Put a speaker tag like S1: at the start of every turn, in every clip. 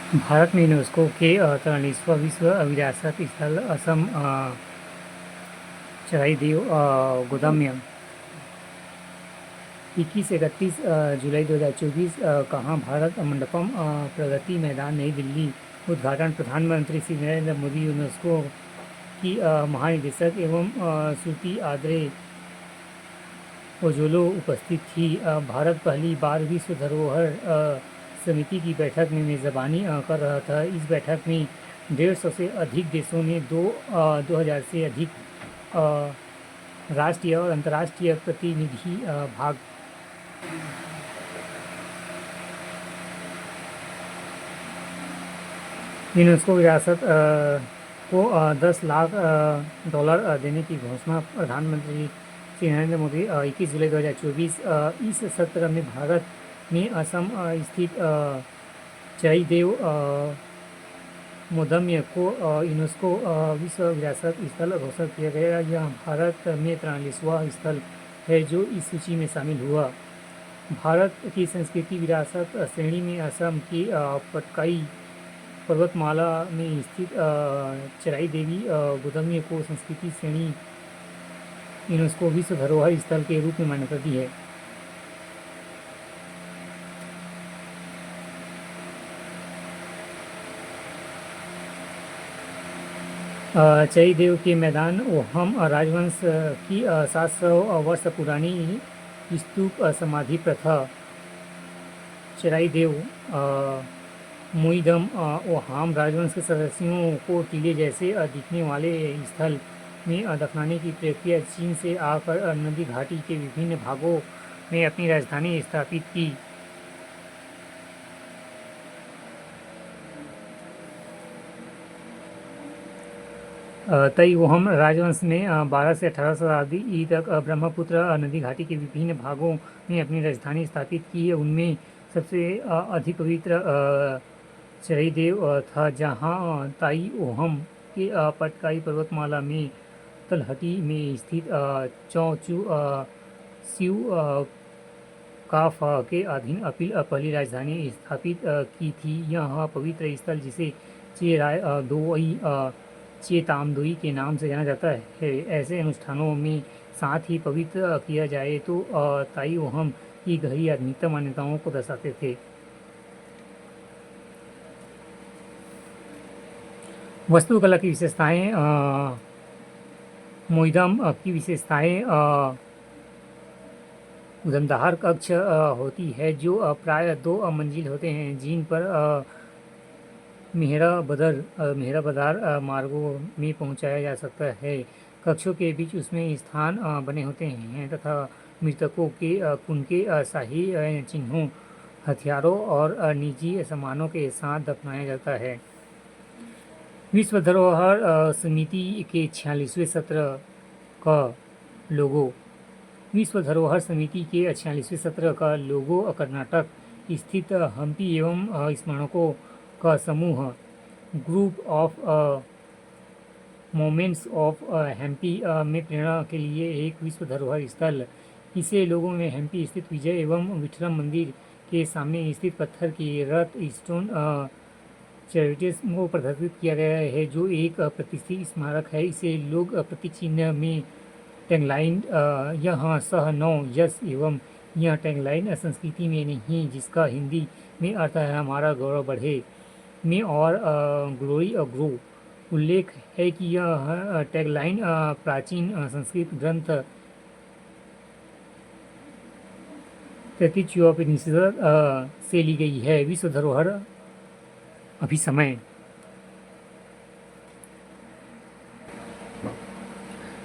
S1: भारत में यूनेस्को के 43वां विश्व विरासत स्थल असम चराईदेव गोदाम्य 21-31 जुलाई 2024 कहाँ भारत मंडपम प्रगति मैदान नई दिल्ली। उद्घाटन प्रधानमंत्री श्री नरेंद्र मोदी। यूनेस्को की महानिदेशक एवं श्रुति आद्रे ओजोलो उपस्थित थी। भारत पहली बार विश्व धरोहर समिति की बैठक में मेज़बानी कर रहा था। इस बैठक में 150 से अधिक देशों ने 2000 से अधिक राष्ट्रीय और अंतर्राष्ट्रीय प्रतिनिधि भाग। यूनेस्को विरासत को $10 लाख देने की घोषणा। प्रधानमंत्री श्री नरेंद्र मोदी 21 जुलाई 2024। इस सत्र में भारत में असम स्थित चराईदेव गोदाम्य को यूनेस्को विश्व विरासत स्थल घोषित किया गया। यह भारत में 43वां स्थल है जो इस सूची में शामिल हुआ। भारत की संस्कृति विरासत श्रेणी में असम की पटकाई पर्वतमाला में स्थित चराई देवी गोदाम्य को संस्कृति श्रेणी यूनेस्को विश्व धरोहर स्थल के रूप में मान्यता दी है। चराईदेव के मैदान ओहम राजवंश की 700 वर्ष पुरानी स्तूप समाधि प्रथा। चराईदेव मोईदम ओहाम राजवंश के सदस्यों को टीले जैसे दिखने वाले स्थल में दफनाने की प्रक्रिया चीन से आकर नदी घाटी के विभिन्न भागों में अपनी राजधानी स्थापित की। तैओहम राजवंश ने 12 से 18 शताब्दी तक ब्रह्मपुत्र नदी घाटी के विभिन्न भागों में अपनी राजधानी स्थापित की। उनमें सबसे अधिक पवित्र चराईदेव था, जहां ताईओहम के पटकाई पर्वतमाला में तलहटी में स्थित चौचू सिउ काफ के अधीन अपील पहली राजधानी स्थापित की थी। यह पवित्र स्थल जिसे चेराय दोई चेतामदोई के नाम से जाना जाता है। ऐसे अनुष्ठानों में साथ ही पवित्र किया जाए तो ताईओहम की गहरी आध्यात्मिक मान्यताओं को दर्शाते थे। वास्तुकला की विशेषताएं। मोईदम की विशेषताएं उधमदार कक्ष होती है जो प्राय 2 मंजिल होते हैं, जिन पर मेहराबदार मार्गों में पहुंचाया जा सकता है। कक्षों के बीच उसमें स्थान बने होते हैं तथा मृतकों के खून के शाही चिन्हों, हथियारों और निजी सामानों के साथ दफनाया जाता है। विश्व धरोहर समिति के 46वें सत्र का लोगो। विश्व धरोहर समिति के 46वें सत्र का लोगो कर्नाटक स्थित हम्पी एवं स्मारकों का समूह, group of monuments of Hampi में प्रेरणा के लिए एक विश्व धरोहर स्थल। इसे लोगों में हम्पी स्थित विजय एवं विठलम मंदिर के सामने स्थित पत्थर की रथ स्टोन चैरिटीज को प्रदर्शित किया गया है, जो एक प्रतिष्ठित स्मारक है। इसे लोग प्रतीक चिन्ह में टैगलाइन यहाँ सह नौ यश एवं यह टैगलाइन संस्कृति में नहीं, जिसका हिंदी में अर्थ है हमारा गौरव बढ़े में और ग्लोरी और ग्रो। उल्लेख है कि यह टैगलाइन प्राचीन संस्कृत ग्रंथ तैत्तिरीयोपनिषद से ली गई है। विश्व धरोहर अभिसमय।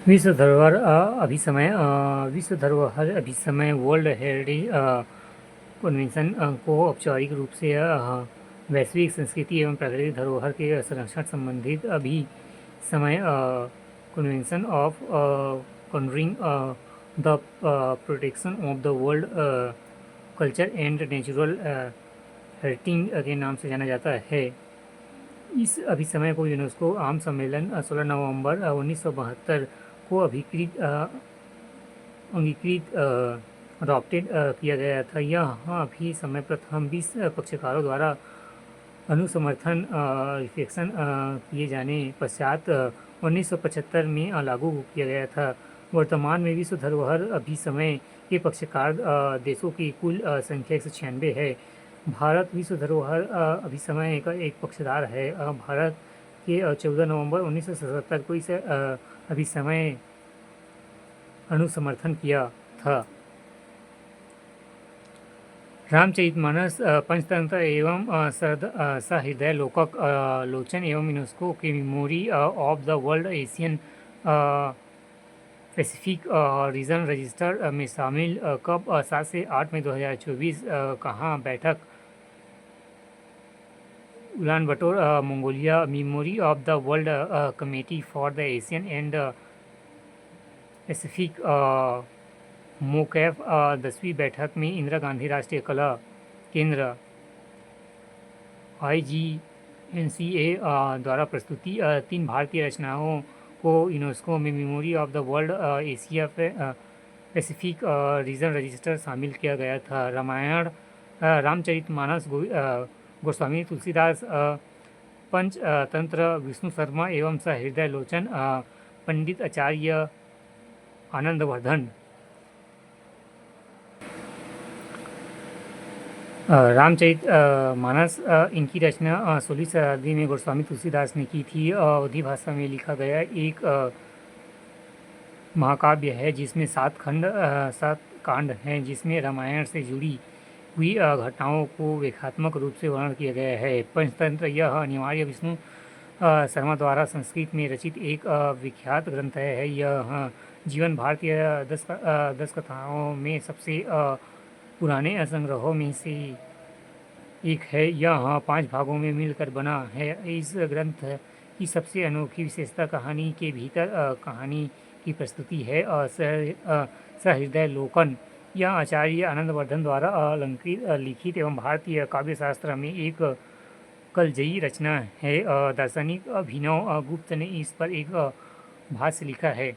S1: विश्व धरोहर अभिसमय वर्ल्ड हेरिटेज कन्वेंशन को औपचारिक रूप से वैश्विक संस्कृति एवं प्राकृतिक धरोहर के संरक्षण संबंधित अभिसमय convention of concerning the protection of the world culture and natural heritage के नाम से जाना जाता है। इस अभिसमय को यूनेस्को आम सम्मेलन 16 नवंबर 1972 को अंगीकृत अडॉप्टेड किया गया था। यह अभिसमय प्रथम 20 पक्षकारों द्वारा अनुसमर्थन रिफ्लेक्शन किए जाने पश्चात 1975 में लागू किया गया था। वर्तमान में विश्व धरोहर अभिसमय के पक्षकार देशों की कुल संख्या 196 है। भारत विश्व धरोहर अभिसमय का एक पक्षधार है। भारत के 14 नवंबर 1977 को इस अभिसमय अनुसमर्थन किया था। रामचरितमानस पंचतंत्र एवं सहृदय लोकक लोचन एवं यूनेस्को की memory of the world Asian Pacific region register में शामिल कब 7 से 8 मई 2024 कहाँ बैठक Ulaanbaatar Mongolia. Memory of the world committee for the Asian and Pacific मोकैफ 10वीं बैठक में इंदिरा गांधी राष्ट्रीय कला केंद्र IGNCA द्वारा प्रस्तुति 3 भारतीय रचनाओं को यूनेस्को में memory of the world Asia Pacific region register शामिल किया गया था। रामायण रामचरितमानस गोस्वामी तुलसीदास पंचतंत्र विष्णु शर्मा एवं सहृदय लोचन पंडित आचार्य आनंदवर्धन। रामचरित मानस इनकी रचना 16वीं शताब्दी में गोस्वामी तुलसीदास ने की थी। अवधी भाषा में लिखा गया एक महाकाव्य है जिसमें 7 कांड हैं, जिसमें रामायण से जुड़ी हुई घटनाओं को व्याख्यात्मक रूप से वर्णन किया गया है। पंचतंत्र यह अनिवार्य विष्णु शर्मा द्वारा संस्कृत में रचित एक विख्यात ग्रंथ है। यह जीवन भारतीय 10 कथाओं में सबसे पुराने संग्रहों में से एक है। यह 5 भागों में मिलकर बना है। इस ग्रंथ की सबसे अनोखी विशेषता कहानी के भीतर कहानी की प्रस्तुति है। सहृदय लोकन यह आचार्य आनंदवर्धन द्वारा अलंकृत लिखित एवं भारतीय काव्यशास्त्र में एक कलजयी रचना है। दार्शनिक अभिनव गुप्त ने इस पर एक भाष्य लिखा है।